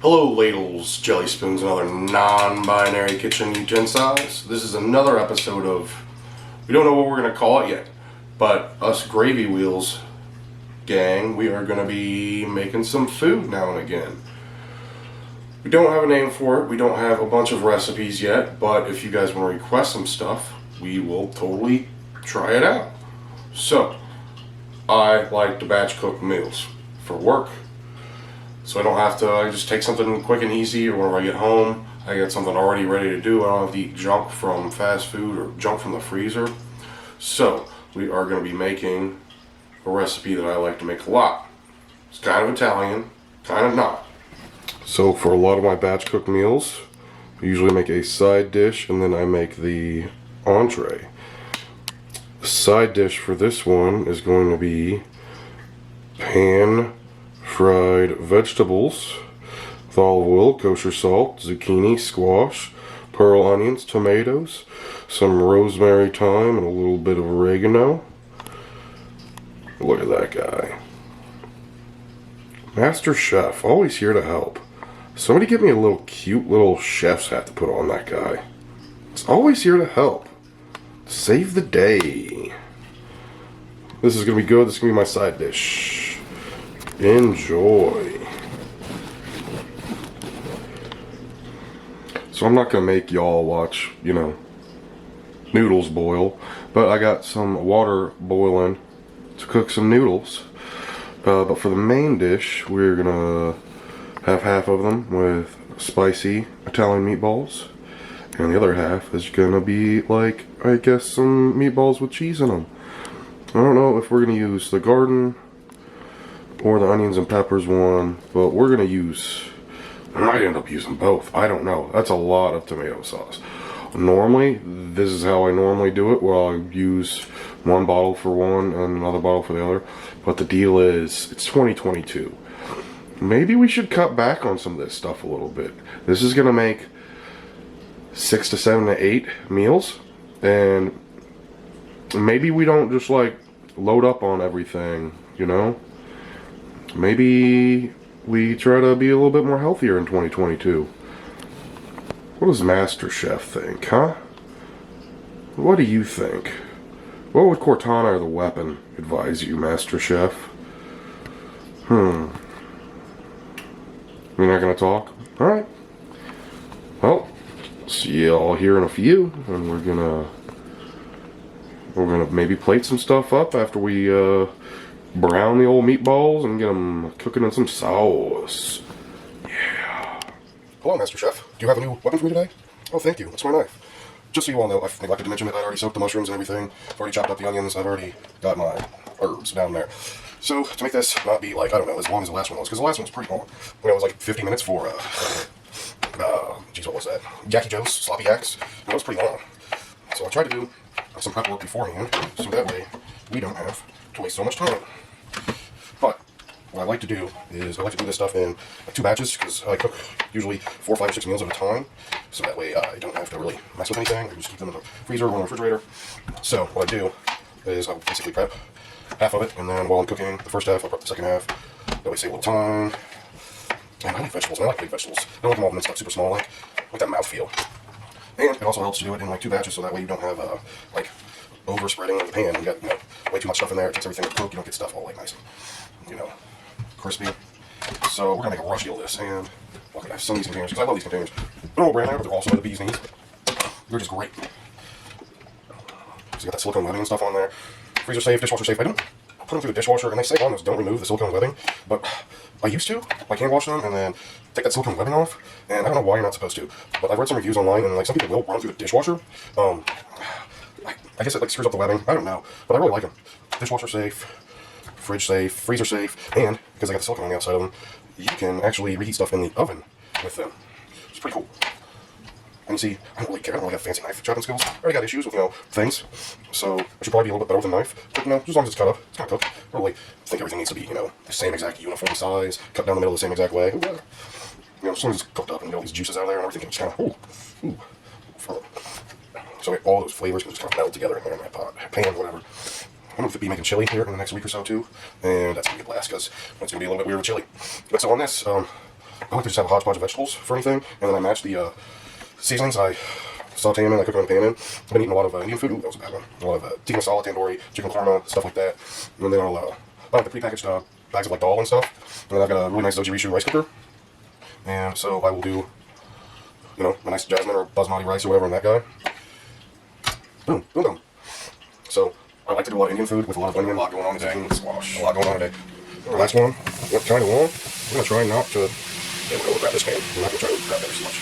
Hello ladles, jelly spoons, and other non-binary kitchen utensils. This is another episode of, we don't know what we're going to call it yet, but us gravy wheels gang, we are going to be making some food now and again. We don't have a name for it, we don't have a bunch of recipes yet, but if you guys want to request some stuff, we will totally try it out. So, I like to batch cook meals for work. So I don't have to, I just take something quick and easy, or whenever I get home, I get something already ready to do. I don't have to eat junk from fast food or junk from the freezer. So we are going to be making a recipe that I like to make a lot. It's kind of Italian, kind of not. So for a lot of my batch cook meals, I usually make a side dish and then I make the entree. The side dish for this one is going to be pan fried vegetables with olive oil, kosher salt, zucchini, squash, pearl onions, tomatoes, some rosemary, thyme, and a little bit of oregano. Look at that guy. Master Chef, always here to help. Somebody get me a little cute little chef's hat to put on that guy. It's always here to help. Save the day. This is going to be good. This is going to be my side dish. Enjoy. So I'm not gonna make y'all watch, noodles boil, but I got some water boiling to cook some noodles. But for the main dish, we're gonna have half of them with spicy Italian meatballs, and the other half is gonna be like, I guess, some meatballs with cheese in them. I don't know if we're gonna use the garden or the onions and peppers one, but we're gonna use, I might end up using both, I don't know. That's a lot of tomato sauce. Normally, this is how I normally do it, where I'll use one bottle for one and another bottle for the other, but the deal is, it's 2022. Maybe we should cut back on some of this stuff a little bit. This is gonna make 6 to 7 to 8 meals, and maybe we don't just like load up on everything, Maybe we try to be a little bit more healthier in 2022. What does Master Chef think, huh? What do you think? What would Cortana or the weapon advise you, Master Chef? You're not gonna talk? Alright. Well, see you all here in a few, and we're gonna maybe plate some stuff up after we brown the old meatballs and get them cooking in some sauce. Yeah. Hello, Master Chef. Do you have a new weapon for me today? Oh, thank you. It's my knife. Just so you all know, I've neglected to mention that I already soaked the mushrooms and everything. I've already chopped up the onions. I've already got my herbs down there. So, to make this not be like, I don't know, as long as the last one was, because the last one was pretty long. It was like 50 minutes for, geez, what was that? Jackie Joe's Sloppy Yaks. That was pretty long. So I tried to do some prep work beforehand, so that way we don't have to waste so much time. But what I like to do is I like to do this stuff in like 2 batches, because I cook usually 4, 5, or 6 meals at a time, so that way I don't have to really mess with anything. I can just keep them in the freezer or in the refrigerator. So what I do is I'll basically prep half of it, and then while I'm cooking the first half, I'll prep the second half. That way save a little time. And I like vegetables, and I like big vegetables. I don't like them all minced up super small, like that mouthfeel. And it also helps to do it in like 2 batches, so that way you don't have like overspreading of the pan. You got way too much stuff in there. It takes everything to cook. You don't get stuff all like nice and crispy. So we're gonna make a rush deal of this, and look, I have some of these containers because I love these containers. They're all brand there, but they're also the bee's knees. They're just great. So you got that silicone webbing and stuff on there. Freezer safe, dishwasher safe. I don't put them through the dishwasher, and they say on those don't remove the silicone webbing, but I used to. I hand wash them and then take that silicone webbing off, and I don't know why you're not supposed to, but I've read some reviews online, and like some people will run through the dishwasher. I guess it like screws up the webbing. I don't know, but I really like them. Dishwasher safe, fridge safe, freezer safe, and because I got the silicone on the outside of them, you can actually reheat stuff in the oven with them. It's pretty cool. And you see, I don't really care. I don't really have fancy knife chopping skills. I already got issues with, things. So I should probably be a little bit better with a knife. But, just as long as it's cut up, it's gonna cook. I don't really think everything needs to be, the same exact uniform size, cut down the middle the same exact way. As long as it's cooked up and get all these juices out of there and everything can just kind of, so all those flavors can just kind of meld together in there in that pot, pan, whatever. I'm going to be making chili here in the next week or so too, and that's going to be a blast because it's going to be a little bit weird with chili. But so on this, I like to just have a hodgepodge of vegetables for anything, and then I match the seasonings. I saute them in, I cook them in the pan in. I've been eating a lot of Indian food. Ooh, that was a bad one. A lot of tikka masala, tandoori, chicken korma, stuff like that. And then I'll buy the prepackaged bags of like dal and stuff. And then I've got a really nice Zoji rice cooker. And so I will do, you know, a nice jasmine or basmati rice or whatever in that guy. Boom, boom, boom. So I like to do a lot of Indian food with a lot of onion, a lot going on today. Squash, a lot going on today. The last one went kind of long. I'm going to try not to... Yeah, we're going to grab this pan. I'm not going to try to grab that too much.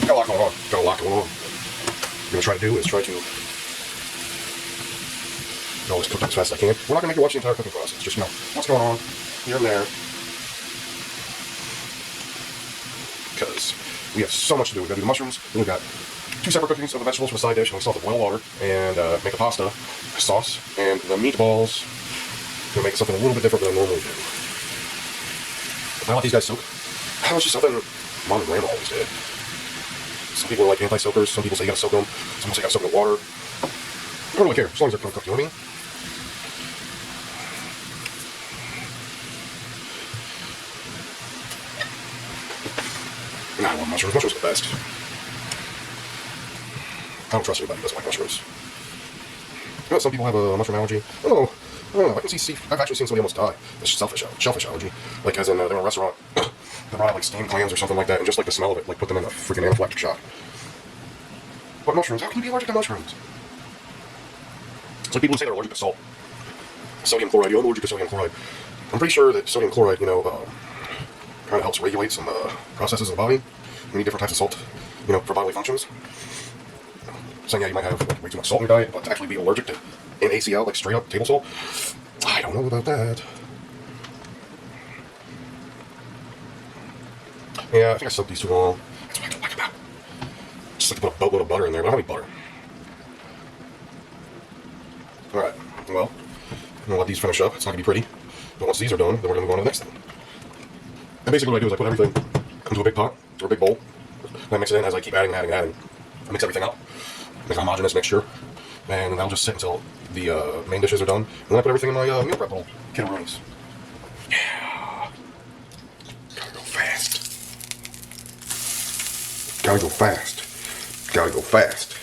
Got a lot going on. Got a lot going on. What I'm going to try to do is try to get all this cooked up as fast as I can. We're not going to make you watch the entire cooking process. Just, you know, what's going on here and there. Because we have so much to do. We've got to do the mushrooms, then we've got 2 separate cookings of the vegetables for a side dish, and we still have to boil water and make the pasta sauce, and the meatballs. We're going to make something a little bit different than I normally do. I let these guys soak. That was just something Mom and Grandma always did. Some people are like anti-soakers, some people say you gotta soak them, some people say you gotta soak them in water. I don't really care, as long as they're cooked, you know what I mean? Nah, I love mushrooms. Mushrooms are the best. I don't trust anybody who doesn't like mushrooms. You know, some people have a mushroom allergy. I don't know. I can see. I've actually seen somebody almost die. It's shellfish allergy. Like, as in, they're in a restaurant. They brought out like steamed clams or something like that, and just like the smell of it, like put them in a freaking anaphylactic shock. But mushrooms? How can you be allergic to mushrooms? It's like people who say they're allergic to salt. Sodium chloride. You're allergic to sodium chloride. I'm pretty sure that sodium chloride, you know, kind of helps regulate some processes in the body. You need different types of salt, you know, for bodily functions. Saying, yeah, you might have like, way too much salt in your diet, but to actually be allergic to NaCl, like straight up table salt, I don't know about that. Yeah, I think I soaked these too long. That's what I don't like about it. Just like to put a boatload of butter in there, but I don't need butter. Alright, well, I'm gonna let these finish up. It's not gonna be pretty. But once these are done, then we're gonna move on to the next thing. And basically what I do is I put everything into a big pot, or a big bowl. And I mix it in as I keep adding and adding and adding. I mix everything up. Make a homogeneous mixture. And then I'll just sit until the main dishes are done. And then I put everything in my meal prep little kit of roomies. Yeah. Gotta go fast. Gotta go fast. Gotta go fast.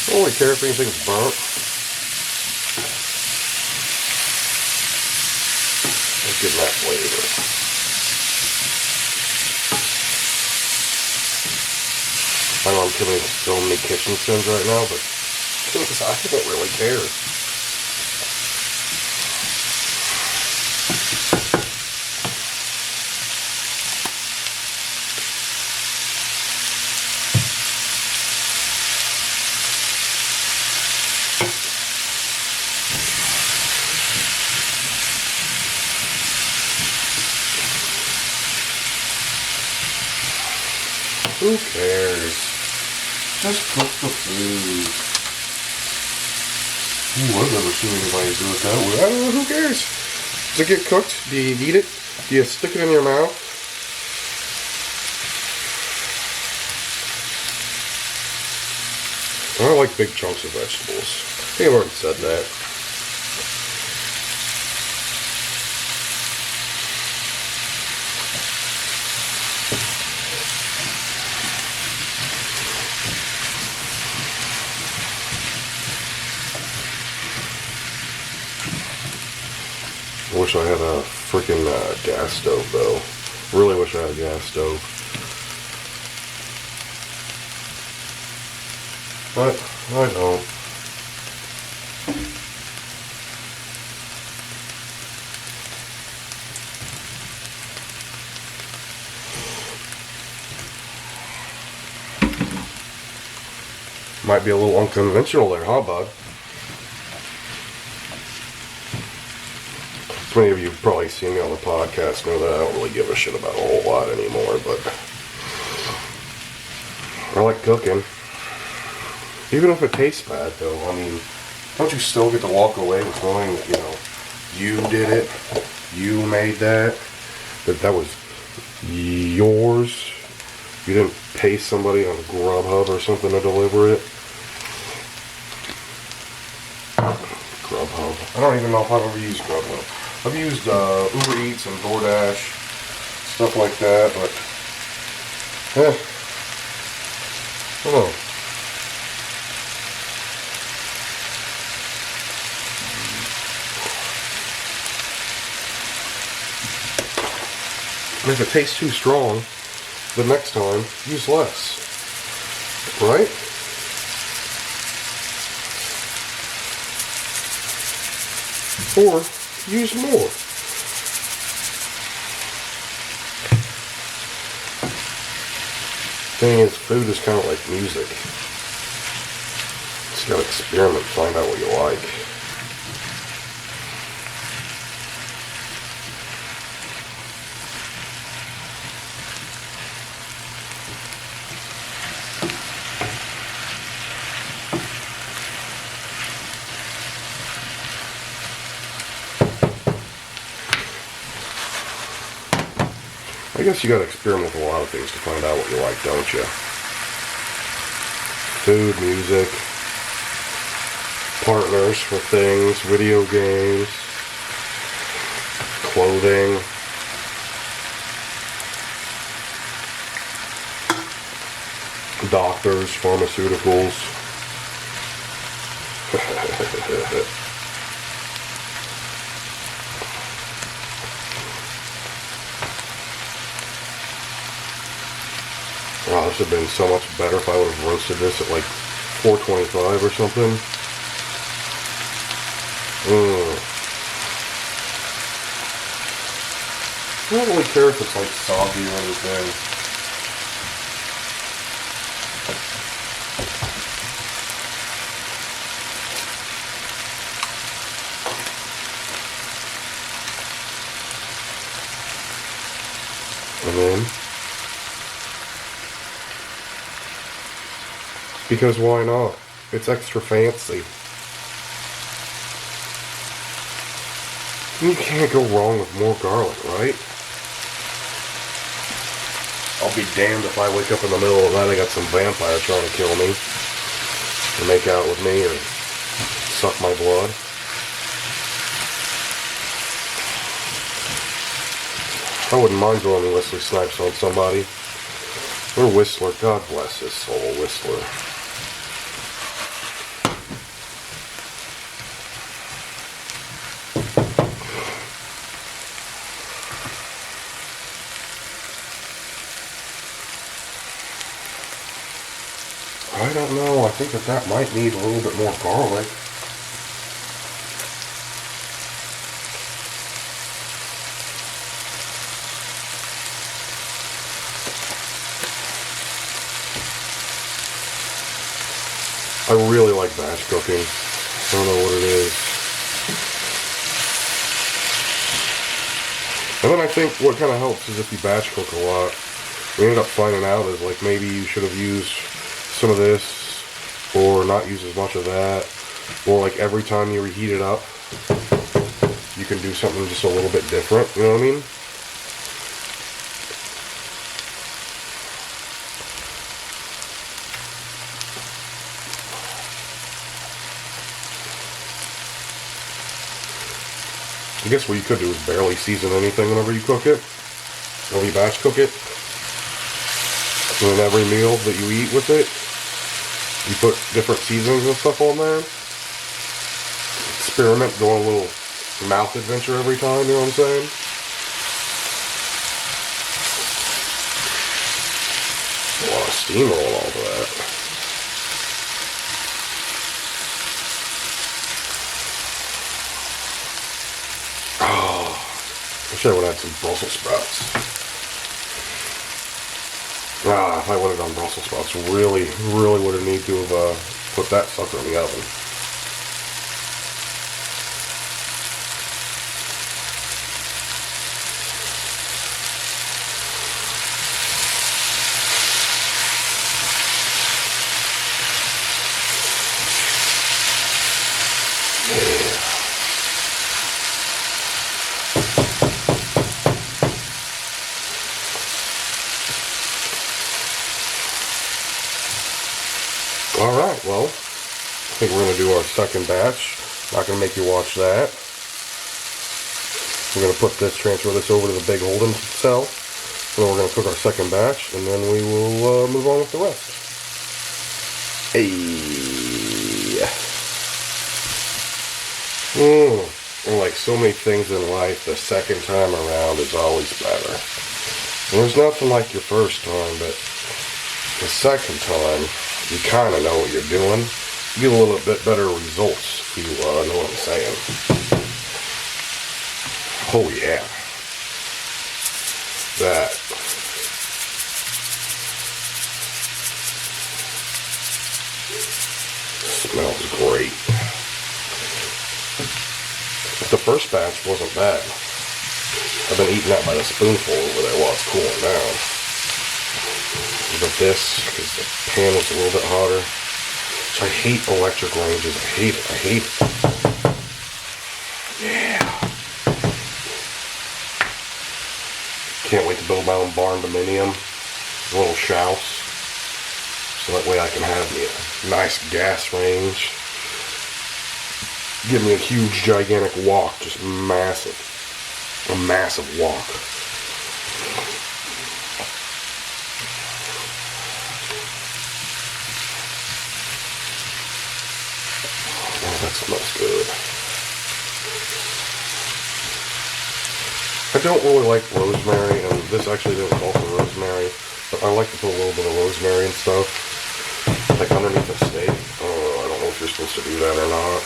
I don't really care if anything's burnt. Let's get that flavor. I know I'm killing so many kitchen sins right now, but I don't really care. Who cares? Just cook the food. Ooh, I've never seen anybody do it that way. I don't know, who cares? Does it get cooked? Do you eat it? Do you stick it in your mouth? I don't like big chunks of vegetables. I think I've already said that. I wish I had a freaking gas stove, though. Really wish I had a gas stove. But I don't. Might be a little unconventional there, huh, bud? So many of you have probably seen me on the podcast know that I don't really give a shit about a whole lot anymore, but I like cooking. Even if it tastes bad, though, I mean, don't you still get to walk away with knowing that, you know, you did it, you made that was yours. You didn't pay somebody on Grubhub or something to deliver it. Grubhub. I don't even know if I've ever used Grubhub. I've used Uber Eats and DoorDash, stuff like that, but I don't know. And if it tastes too strong, the next time, use less. Right? Or use more. Thing is, food is kind of like music. Just gotta experiment, find out what you like. I guess you gotta experiment with a lot of things to find out what you like, don't you? Food, music, partners for things, video games, clothing. Doctors, pharmaceuticals. Wow, this would have been so much better if I would have roasted this at like 425 or something. I don't really care if it's like soggy or anything. And then, because why not? It's extra fancy. You can't go wrong with more garlic, right? I'll be damned if I wake up in the middle of the night I got some vampire trying to kill me, to make out with me or suck my blood. I wouldn't mind throwing Wesley Snipes on somebody. Or Whistler, God bless his soul, Whistler. I don't know, I think that might need a little bit more garlic. I really like batch cooking. I don't know what it is. And then I think what kind of helps is if you batch cook a lot. We ended up finding out is like maybe you should have used some of this or not use as much of that. Or like every time you reheat it up, you can do something just a little bit different. You know what I mean? I guess what you could do is barely season anything whenever you cook it. Whenever you batch cook it. And then every meal that you eat with it, you put different seasonings and stuff on there. Experiment, go on a little mouth adventure every time, you know what I'm saying? A lot of steam rolling off of that. I wish I would have had some Brussels sprouts. Ah, if I would have done Brussels sprouts, really would have needed to have put that sucker in the oven. Alright, well, I think we're going to do our second batch. Not going to make you watch that. We're going to transfer this over to the big holding cell. And then we're going to cook our second batch, and then we will move on with the rest. Hey. And like so many things in life, the second time around is always better. And there's nothing like your first time, but the second time, you kind of know what you're doing. You get a little bit better results, if you know what I'm saying. Oh yeah. That. Smells great. The first batch wasn't bad. I've been eating that by the spoonful over there while it's cooling down. But this, because the pan was a little bit hotter. So I hate electric ranges. I hate it. I hate it. Yeah. Can't wait to build my own barn dominium. A little house. So that way I can have me a nice gas range. Give me a huge, gigantic wok. Just massive. A massive wok. That smells good. I don't really like rosemary, and this actually didn't call for rosemary, but I like to put a little bit of rosemary and stuff, like underneath the steak. I don't know if you're supposed to do that or not.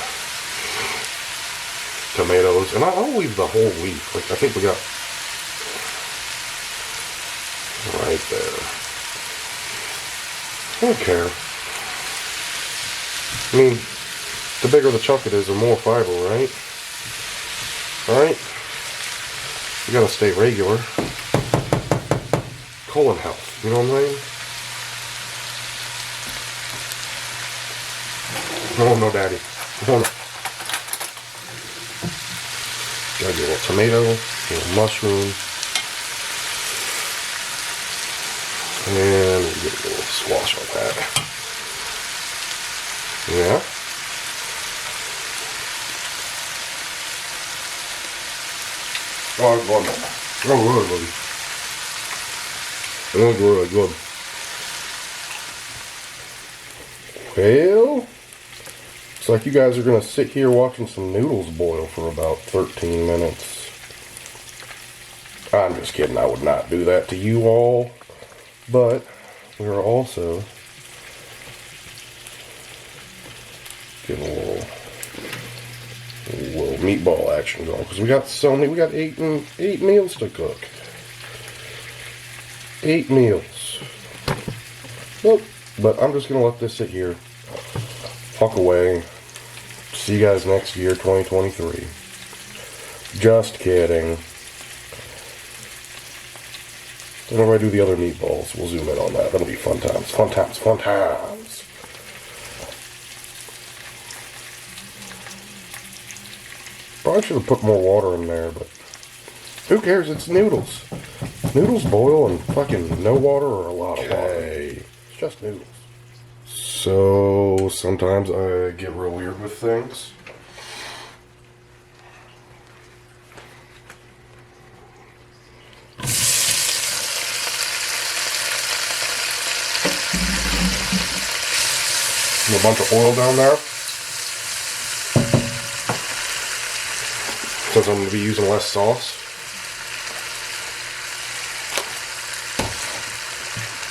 Tomatoes, and I'll leave the whole leaf. Like I think we got right there. I don't care. I mean, the bigger the chunk it is, the more fiber, right? Alright? You gotta stay regular. Colon health, you know what I'm saying? No, daddy. No. Gotta get a little tomato, a little mushroom, and we'll get a little squash on that. Yeah? Oh, it's good. Oh, really good. Well, looks like you guys are going to sit here watching some noodles boil for about 13 minutes. I'm just kidding, I would not do that to you all. But we are also getting a little meatball action going, because we got eight meals to cook. 8 meals. Nope. But I'm just gonna let this sit here, fuck away. See you guys next year, 2023. Just kidding. Whenever I do the other meatballs, we'll zoom in on that. That'll be fun times. Fun times. Fun times. Probably should have put more water in there, but who cares? It's noodles. Noodles boil in fucking no water or a lot of water. It's just noodles. So sometimes I get real weird with things. A bunch of oil down there. Since I'm going to be using less sauce.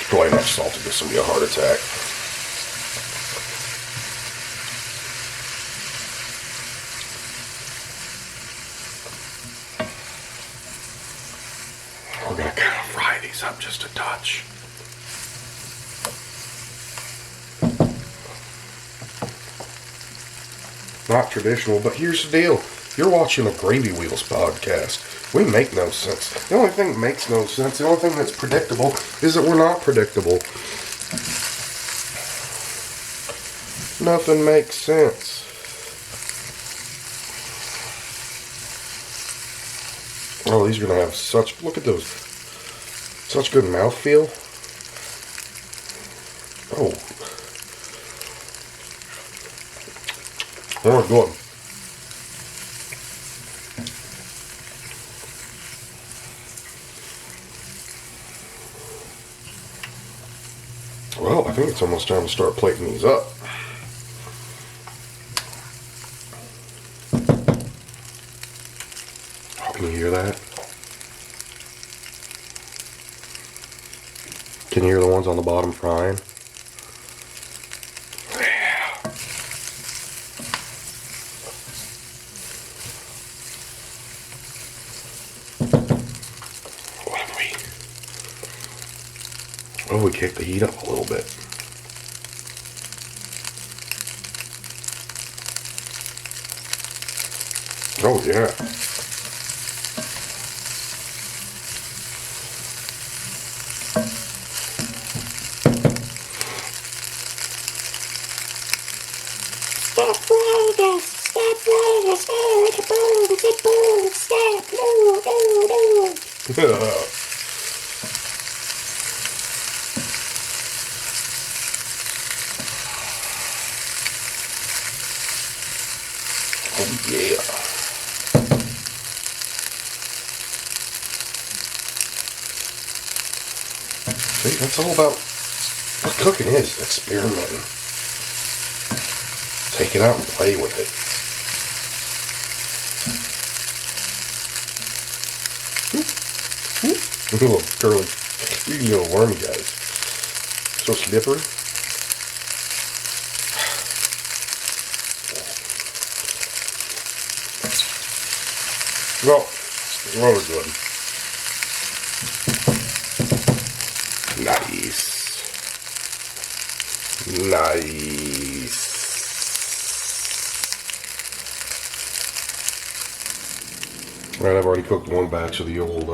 It's probably enough salt to give somebody a heart attack. We're going to kind of fry these up just a touch. not traditional, but here's the deal. You're watching a Gravy Wheels podcast. We make no sense. The only thing that makes no sense, the only thing that's predictable, is that we're not predictable. Nothing makes sense. Oh, these are going to have such, look at those, such good mouthfeel. Oh. They're good. Well, I think it's almost time to start plating these up. Oh, can you hear that? Can you hear the ones on the bottom frying? Oh, we kicked the heat up a little bit. Oh, yeah. Stop Vegas! Stop Vegas! Oh, it's a boom! It's a boom! Stop! No, no, no! Oh, yeah. See, that's all about what cooking is, experimenting. Take it out and play with it. Little curly, you little wormy guys. So slippery. Well, really good. Nice. Nice. Alright, I've already cooked one batch of the old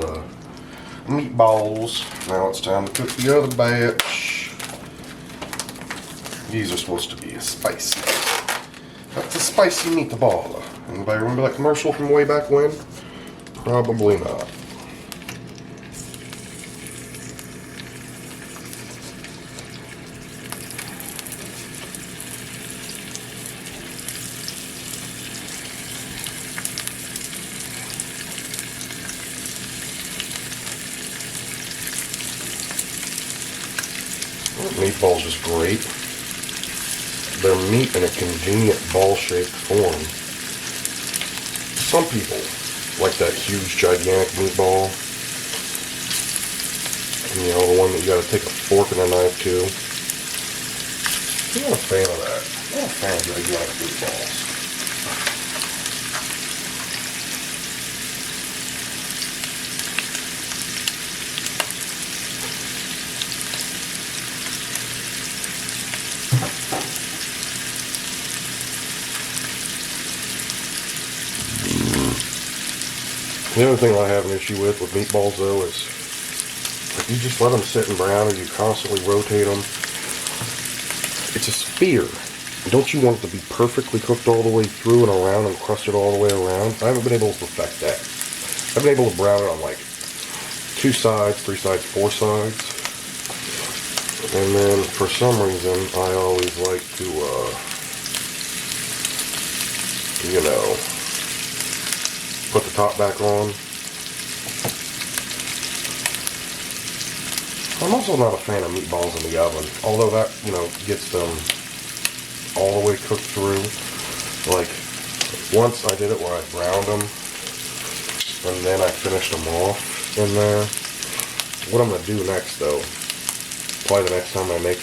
meatballs. Now it's time to cook the other batch. These are supposed to be spicy. That's a spicy meatball. Anybody remember that commercial from way back when? Probably not. Meatballs is great. They're meat in a convenient ball-shaped form. Some people like that huge, gigantic meatball. You know, the one that you gotta take a fork and a knife to. I'm not a fan of that. I'm not a fan of gigantic meatballs. The other thing I have an issue with meatballs, though, is if you just let them sit and brown or you constantly rotate them, it's a spear. Don't you want it to be perfectly cooked all the way through and around and crusted all the way around? I haven't been able to perfect that. I've been able to brown it on like 2 sides, 3 sides, 4 sides. And then for some reason, I always like to, you know, put the top back on. I'm also not a fan of meatballs in the oven, although that, you know, gets them all the way cooked through. Like, once I did it where I browned them, and then I finished them off in there. What I'm going to do next, though, probably the next time I make,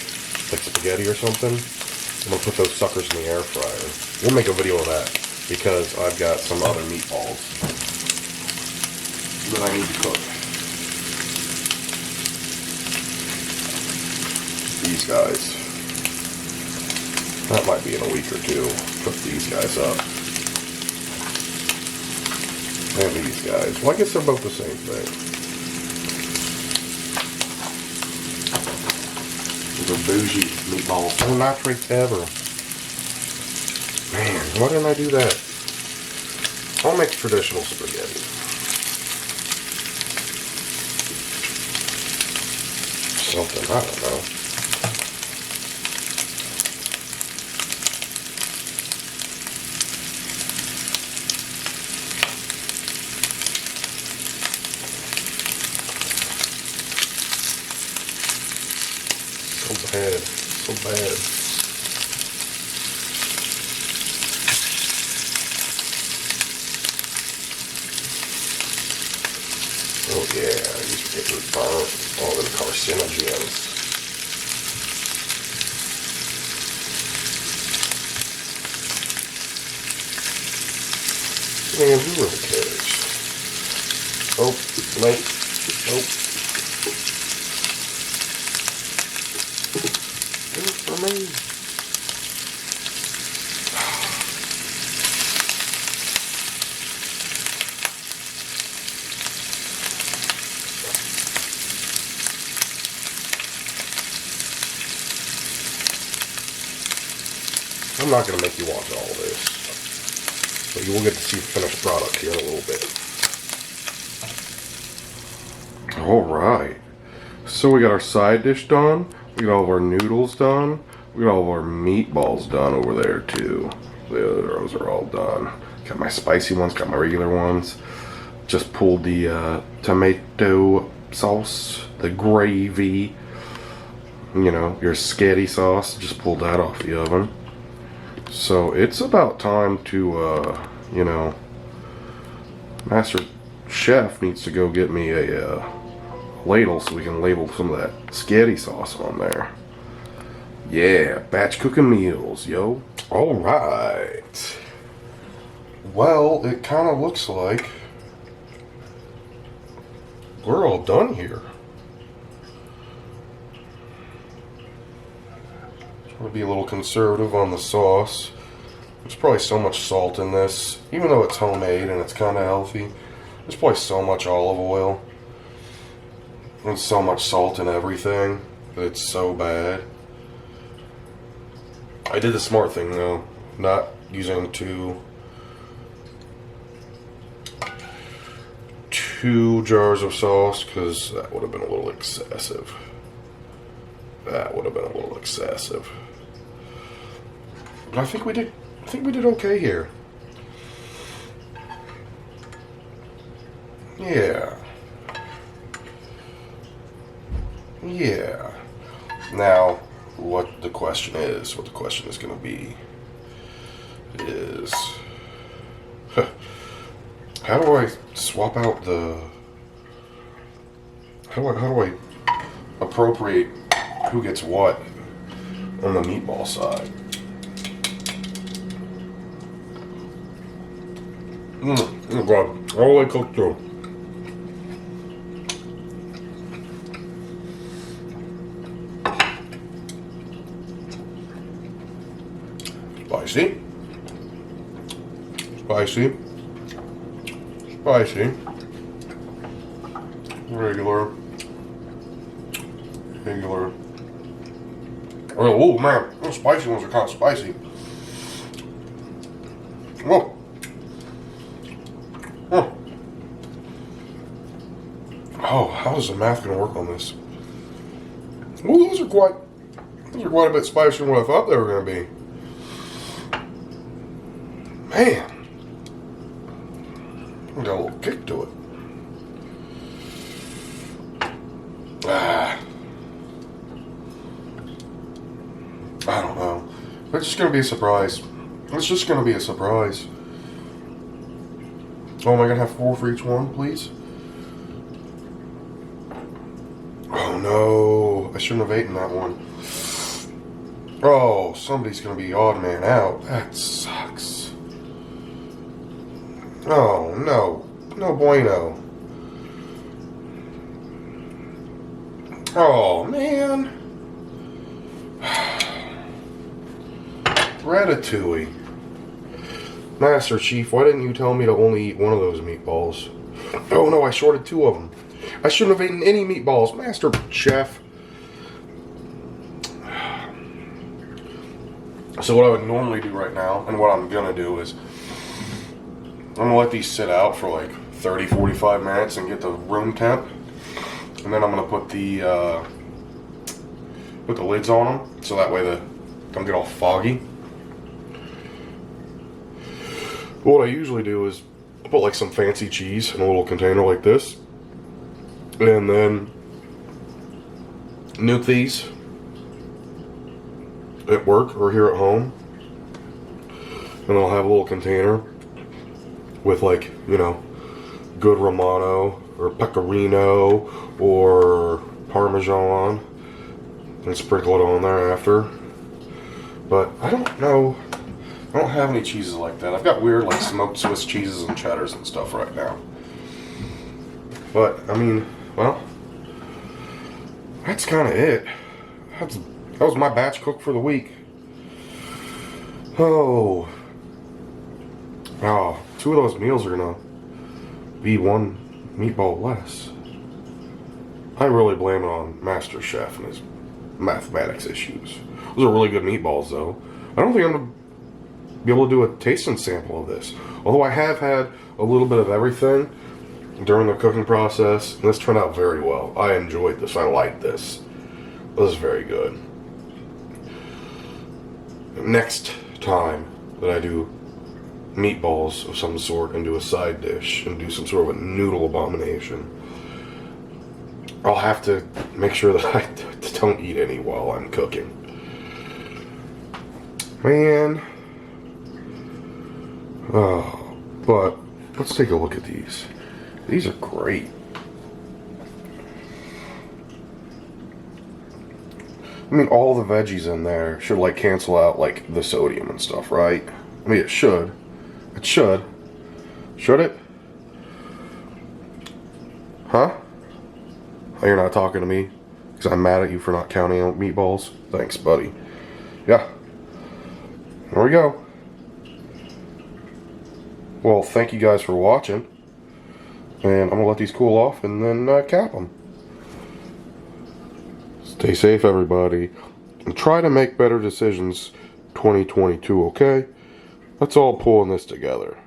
like, spaghetti or something, I'm going to put those suckers in the air fryer. We'll make a video of that, because I've got some other meatballs that I need to cook. These guys. That might be in a week or two. Cook these guys up. And these guys. Well, I guess they're both the same thing. These are bougie meatballs. No nitrates ever. Man, why didn't I do that? I'll make traditional spaghetti. Something, I don't know. So bad. So bad. Oh yeah, these are getting burnt. All the carcinogens. Man, who really cares? Oh, mate. Oh. Good for me. I'm not going to make you watch all of this, but you will get to see the finished product here in a little bit. Alright, so we got our side dish done, we got all of our noodles done, we got all of our meatballs done over there too. Those are all done. Got my spicy ones, got my regular ones. Just pulled the tomato sauce, the gravy, you know, your sketty sauce, just pulled that off the oven. So it's about time to, you know, Master Chef needs to go get me a ladle so we can label some of that sketty sauce on there. Yeah, batch cooking meals, yo. Alright. Well, it kind of looks like we're all done here. I'll be a little conservative on the sauce. There's probably so much salt in this. Even though it's homemade and it's kind of healthy, there's probably so much olive oil. And so much salt in everything that it's so bad. I did the smart thing though, not using two jars of sauce, because that would have been a little excessive. That would have been a little excessive. But I think we did okay here. Yeah. Yeah. Now, what the question is going to be is, how do I swap out the, how do I appropriate who gets what on the meatball side? Oh god, all the way cooked through. Spicy. Spicy. Spicy. Regular. Regular. Oh man, those spicy ones are kind of spicy. Whoa. Oh. Oh, how is the math going to work on this? Well, those are quite a bit spicier than what I thought they were going to be. Man, got a little kick to it. I don't know. It's just going to be a surprise. It's just going to be a surprise. Oh, am I going to have 4 for each one, please? Oh no, I shouldn't have eaten that one. Oh, somebody's going to be odd man out. That sucks. Oh no, no bueno. Oh man. Ratatouille. Master Chief, why didn't you tell me to only eat one of those meatballs? Oh no, I shorted 2 of them. I shouldn't have eaten any meatballs. Master Chef. So what I would normally do right now, and what I'm going to do is, I'm going to let these sit out for like 30, 45 minutes and get the room temp. And then I'm going to put the lids on them, so that way they don't get all foggy. What I usually do is put like some fancy cheese in a little container like this. And then nuke these at work or here at home, and I'll have a little container with, like, you know, good Romano or Pecorino or Parmesan, and sprinkle it on there after. But I don't know, I don't have any cheeses like that. I've got weird like smoked Swiss cheeses and cheddars and stuff right now. But I mean, well, that's kind of it. That was my batch cook for the week. Oh, 2 of those meals are gonna be 1 meatball less. I really blame it on Master Chef and his mathematics issues. Those are really good meatballs, though. I don't think I'm gonna be able to do a tasting sample of this. Although I have had a little bit of everything during the cooking process, and this turned out very well. I enjoyed this. I liked this. This is very good. Next time that I do meatballs of some sort and do a side dish and do some sort of a noodle abomination, I'll have to make sure that I don't eat any while I'm cooking. Man. Oh, but let's take a look at these. These are great. I mean, all the veggies in there should, like, cancel out, like, the sodium and stuff, right? I mean, it should. It should. Should it? Huh? Oh, you're not talking to me? Because I'm mad at you for not counting out meatballs? Thanks, buddy. Yeah. There we go. Well, thank you guys for watching. And I'm going to let these cool off and then cap them. Stay safe, everybody, and try to make better decisions 2022, okay? Let's all pull in this together.